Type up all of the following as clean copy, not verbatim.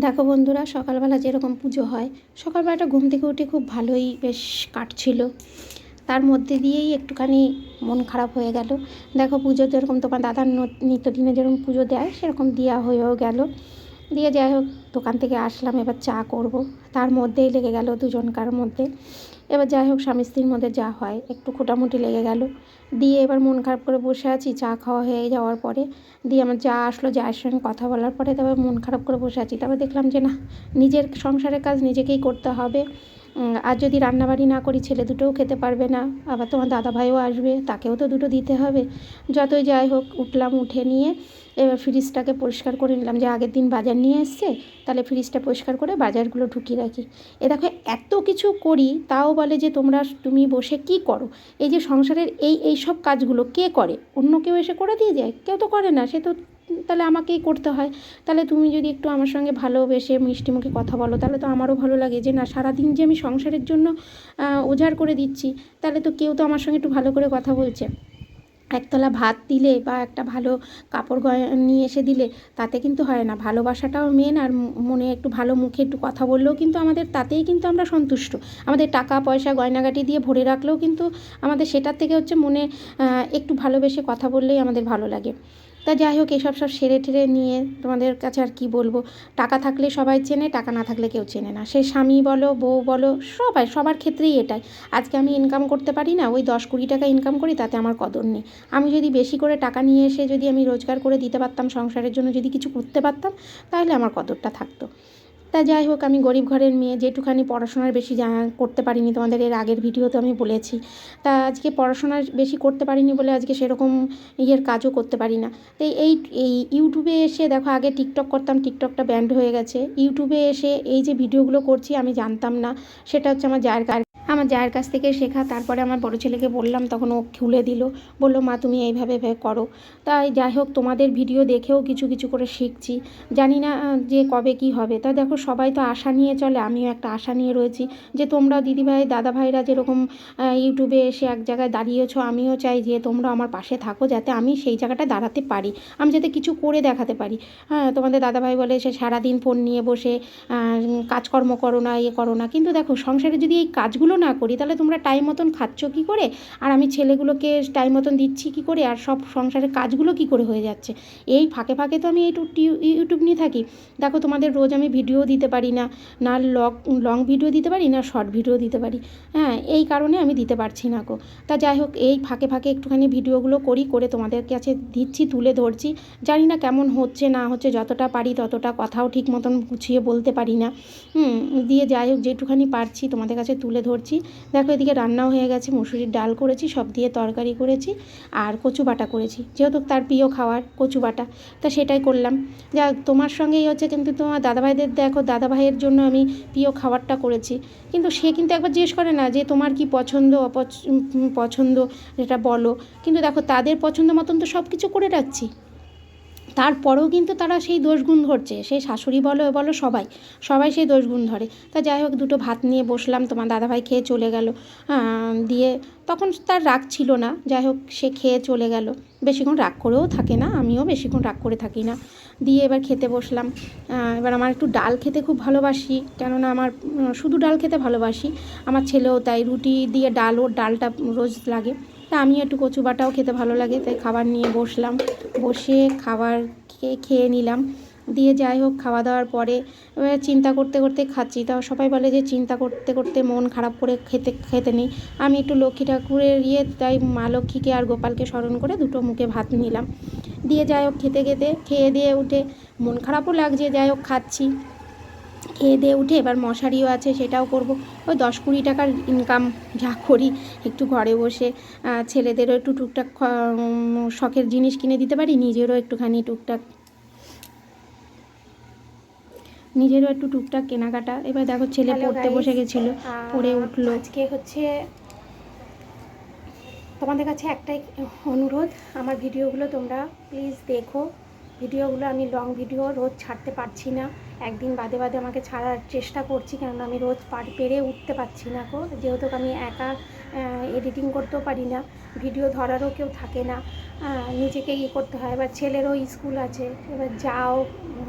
দেখো বন্ধুরা, সকালবেলা যেরকম পুজো হয়, সকালবেলাটা ঘুম থেকে উঠে খুব ভালোই বেশ কাটছিল। তার মধ্যে দিয়েই একটুখানি মন খারাপ হয়ে গেল। দেখো, পুজো যেরকম তোমার দাদার নিত্যদিনে যেরকম পুজো দেয় সেরকম দেওয়া হয়েও গেল। দিয়ে যাই হোক, দোকান থেকে আসলাম, এবার চা করব। তার মধ্যেই লেগে গেল দুজনকার মধ্যে। এবার যাই হোক, স্বামী স্ত্রীর মধ্যে যা হয় একটু খোটামুটি লেগে গেল। দিয়ে এবার মন খারাপ করে বসে আছি চা খাওয়া হয়ে যাওয়ার পরে। দিয়ে আমার যা আসলো, যার সঙ্গে কথা বলার পরে তারপর মন খারাপ করে বসে আছি। তারপর দেখলাম যে না, নিজের সংসারের কাজ নিজেকেই করতে হবে। আর যদি রান্নাবাড়ি না করি, ছেলে দুটোও খেতে পারবে না। আবার তোমার দাদাভাইও আসবে, তাকেও তো দুটো দিতে হবে। যতই যাই হোক, উঠলাম, উঠে নিয়ে এবার ফ্রিজটাকে পরিষ্কার করে নিলাম, যে আগের দিন বাজার নিয়ে এসছে, তাহলে ফ্রিজটা পরিষ্কার করে বাজারগুলো ঢুকিয়ে রাখি। দেখো, এত কিছু করি, তাও বলে যে তুমি বসে কি করো? এই যে সংসারের এই সব কাজগুলো কে করে? অন্য কেউ এসে করে দিয়ে যায়? কেউ তো করে না, সে তো তাহলে আমাকেই করতে হয়। তাহলে তুমি যদি একটু আমার সঙ্গে ভালোবেসে মিষ্টি মুখে কথা বলো, তাহলে তো আমারও ভালো লাগে, যে না, সারাদিন যে আমি সংসারের জন্য উজাড় করে দিচ্ছি, তাহলে তো কেউ তো আমার সঙ্গে একটু ভালো করে কথা বলছে। একতলা ভাত দিলে বা একটা ভালো কাপড় নিয়ে এসে দিলে তাতে কিন্তু হয় না। ভালোবাসাটাও মেন, আর মনে একটু ভালো মুখে একটু কথা বললেও কিন্তু আমাদের তাতেই কিন্তু আমরা সন্তুষ্ট। আমাদের টাকা পয়সা গয়নাগাটি দিয়ে ভরে রাখলেও কিন্তু আমাদের সেটার থেকে হচ্ছে মনে একটু ভালোবেসে কথা বললেই আমাদের ভালো লাগে। তা যাই হোক, এসব সেরে টেরে নিয়ে তোমাদের কাছে আর কি বলবো। টাকা থাকলে সবাই চেনে, টাকা না থাকলে কেউ চেনে না। সে স্বামী বলো, বউ বলো, সবার ক্ষেত্রেই এটাই। আজকে আমি ইনকাম করতে পারি না, ওই 10-20 টাকা ইনকাম করি, তাতে আমার কদর নেই। আমি যদি বেশি করে টাকা নিয়ে এসে যদি আমি রোজগার করে দিতে পারতাম, সংসারের জন্য যদি কিছু করতে পারতাম, তাহলে আমার কদরটা থাকতো। তা যাই হোক, আমি গরিব ঘরের মেয়ে, যেটুখানি পড়াশোনার বেশি করতে পারিনি, তোমাদের এর আগের ভিডিওতে আমি বলেছি। তা আজকে পড়াশোনার বেশি করতে পারিনি বলে আজকে সেরকম কাজও করতে পারি না। তাই এই এই ইউটিউবে এসে দেখো, আগে টিকটক করতাম, টিকটকটা ব্যান্ড হয়ে গেছে। ইউটিউবে এসে এই যে ভিডিওগুলো করছি, আমি জানতাম না। সেটা হচ্ছে আমার জায়ের কাছ থেকে শেখা। তারপরে আমার বড় ছেলেকে বললাম, তখন ও খুলে দিল, বললো মা তুমি এইভাবে করো। তাই যাই হোক, তোমাদের ভিডিও দেখেও কিছু কিছু করে শিখছি। জানি না যে কবে কি হবে। তা দেখো, সবাই তো আশা নিয়ে চলে, আমিও একটা আশা নিয়ে রয়েছি, যে তোমরা দিদিভাই দাদাভাইরা যেরকম ইউটিউবে এসে এক জায়গায় দাঁড়িয়েছো, আমিও চাই যে তোমরা আমার পাশে থাকো, যাতে আমি সেই জায়গাটায় দাঁড়াতে পারি, আমি যাতে কিছু করে দেখাতে পারি। হ্যাঁ, তোমাদের দাদাভাই বলে সে সারাদিন ফোন নিয়ে বসে কাজকর্ম করো না, করো না। কিন্তু দেখো, সংসারে যদি এই কাজগুলো না করি, তাহলে তোমরা টাইম মতন খাচ্ছ কী করে? আর আমি ছেলেগুলোকে টাইম মতন দিচ্ছি কী করে? আর সব সংসারের কাজগুলো কী করে হয়ে যাচ্ছে? এই ফাঁকে ফাঁকে তো আমি ইউটিউব নিয়ে থাকি। দেখো, তোমাদের রোজ আমি ভিডিও দিতে পারি না, না লং ভিডিও দিতে পারি, না শর্ট ভিডিও দিতে পারি। হ্যাঁ, এই কারণে আমি দিতে পারছি না গো। তা যাই হোক, এই ফাঁকে ফাঁকে একটুখানি ভিডিওগুলো করে তোমাদের কাছে দিচ্ছি, তুলে ধরছি। জানি না কেমন হচ্ছে না হচ্ছে, যতটা পারি ততটা, কথাও ঠিক মতন গুছিয়ে বলতে পারি না। দিয়ে যাই হোক, যেটুখানি পারছি তোমাদের কাছে তুলে ধরছি। দেখো, এদিকে রান্নাও হয়ে গেছে, মুসুরির ডাল করেছি, সব দিয়ে তরকারি করেছি, আর কচু বাটা করেছি, যেহেতু তার প্রিয় খাবার কচু বাটা, তা সেটাই করলাম। যা তোমার সঙ্গেই হচ্ছে, কিন্তু তোমার দাদাভাইদের দেখো, দাদাভাইয়ের জন্য আমি প্রিয় খাবারটা করেছি, কিন্তু সে কিন্তু একবার জিজ্ঞেস করে না যে তোমার কি পছন্দ পছন্দ, যেটা বলো। কিন্তু দেখো, তাদের পছন্দ মতন তো সব কিছু করে রাখছি, তারপরেও কিন্তু তারা সেই দোষগুণ ধরছে। সেই শাশুড়ি বলো সবাই সেই দোষগুণ ধরে। তা যাই হোক, দুটো ভাত নিয়ে বসলাম, তোমার দাদাভাই খেয়ে চলে গেল। দিয়ে তখন তার রাগ ছিল না, যাই হোক সে খেয়ে চলে গেল। বেশিক্ষণ রাগ করেও থাকে না, আমিও বেশিক্ষণ রাগ করে থাকি না। দিয়ে এবার খেতে বসলাম। এবার আমার একটু ডাল খেতে খুব ভালোবাসি, কেননা আমার শুধু ডাল খেতে ভালোবাসি, আমার ছেলেও তাই। রুটি দিয়ে ওর ডালটা রোজ লাগে। তা আমি একটু কচু বাটাও খেতে ভালো লাগে, তাই খাবার নিয়ে বসলাম। বসে খাবার খেয়ে নিলাম। দিয়ে যাই হোক, খাওয়া দাওয়ার পরে চিন্তা করতে করতে খাচ্ছি। তাও সবাই বলে যে চিন্তা করতে করতে মন খারাপ করে খেতে নেই। আমি একটু লক্ষ্মী ঠাকুরের তাই মা লক্ষ্মীকে আর গোপালকে স্মরণ করে দুটো মুখে ভাত নিলাম। দিয়ে যাই হোক, খেয়ে দিয়ে উঠে মন খারাপও লাগছে, যাই হোক খাচ্ছি। খেয়ে দিয়ে উঠে এবার মশারিও আছে, সেটাও করব। ওই 10-20 টাকার ইনকাম যা করি, একটু ঘরে বসে ছেলেদেরও একটু টুকটাক শখের জিনিস কিনে দিতে পারি, নিজেরও একটুখানি টুকটাক কেনাকাটা। এবার দেখো, ছেলে পড়তে বসে গেছিলো, পড়ে উঠলো। আজকে হচ্ছে তোমাদের কাছে একটাই অনুরোধ, আমার ভিডিওগুলো তোমরা প্লিজ দেখো। ভিডিওগুলো আমি লং ভিডিও রোজ ছাড়তে পারছি না, একদিন বাদে বাদে আমাকে ছাড়ার চেষ্টা করছি, কেননা আমি রোজ পেরে উঠতে পারছি না গো। যেহেতু আমি একা এডিটিং করতেও পারি না, ভিডিও ধরারও কেউ থাকে না, নিজেকে ইয়ে করতে হয়। এবার ছেলেরও স্কুল আছে, এবার যাও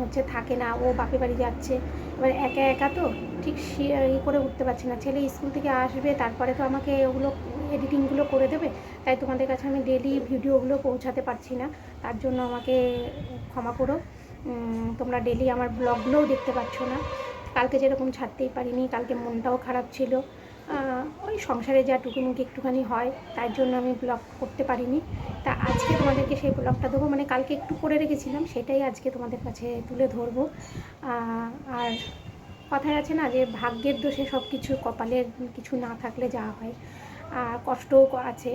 হচ্ছে থাকে না, ও বাপের বাড়ি যাচ্ছে, এবার একা একা তো ঠিক ই করে উঠতে পারছি না। ছেলে স্কুল থেকে আসবে, তারপরে তো আমাকে ওগুলো এডিটিংগুলো করে দেবে, তাই তোমাদের কাছে আমি ডেলি ভিডিওগুলো পৌঁছাতে পারছি না, তার জন্য আমাকে ক্ষমা করো। তোমরা ডেলি আমার ব্লগগুলোও দেখতে পাচ্ছ না। কালকে যেরকম ছাড়তেই পারিনি, কালকে মনটাও খারাপ ছিল, ওই সংসারে যা টুকিমুকি একটুখানি হয় তার জন্য আমি ব্লগ করতে পারিনি। তা আজকে তোমাদেরকে সেই ব্লগটা দেবো, মানে কালকে একটু করে রেখেছিলাম, সেটাই আজকে তোমাদের কাছে তুলে ধরবো। আর কথায় আছে না যে ভাগ্যের দোষে সব কিছু, কপালের কিছু না থাকলে যা হয়, কষ্টও আছে।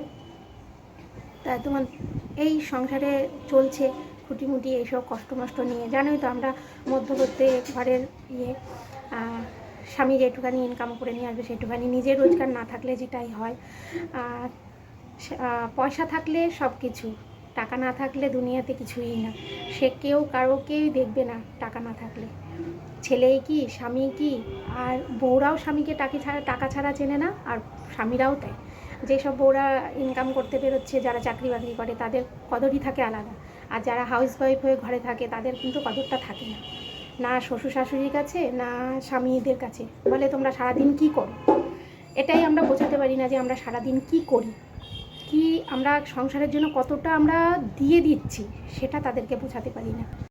তা তোমার এই সংসারে চলছে খুঁটিমুটি এইসব কষ্ট মষ্ট নিয়ে। জানোই তো আমরা মধ্যবর্তী ঘরের ইয়ে, স্বামী যেটুখানি ইনকাম করে নিয়ে আসবে সেটুখানি, নিজের রোজগার না থাকলে যেটাই হয়। পয়সা থাকলে সব কিছু, টাকা না থাকলে দুনিয়াতে কিছুই না। সে কেউ কারোকেই দেখবে না টাকা না থাকলে, ছেলেই কি স্বামী কি, আর বউরাও স্বামীকে টাকা ছাড়া চেনে না, আর স্বামীরাও তাই। যেসব বউরা ইনকাম করতে বেরোচ্ছে, যারা চাকরি বাকরি করে, তাদের কদরই থাকে আলাদা, আর যারা হাউস ওয়াইফ হয়ে ঘরে থাকে তাদের কিন্তু কদরটা থাকে না, না শ্বশুর শাশুড়ির কাছে, না স্বামীদের কাছে। বলে তোমরা সারাদিন কি করো, এটাই আমরা বোঝাতে পারি না যে আমরা সারাদিন কি করি, কি আমরা সংসারের জন্য কতটা আমরা দিয়ে দিচ্ছি, সেটা তাদেরকে বোঝাতে পারি না।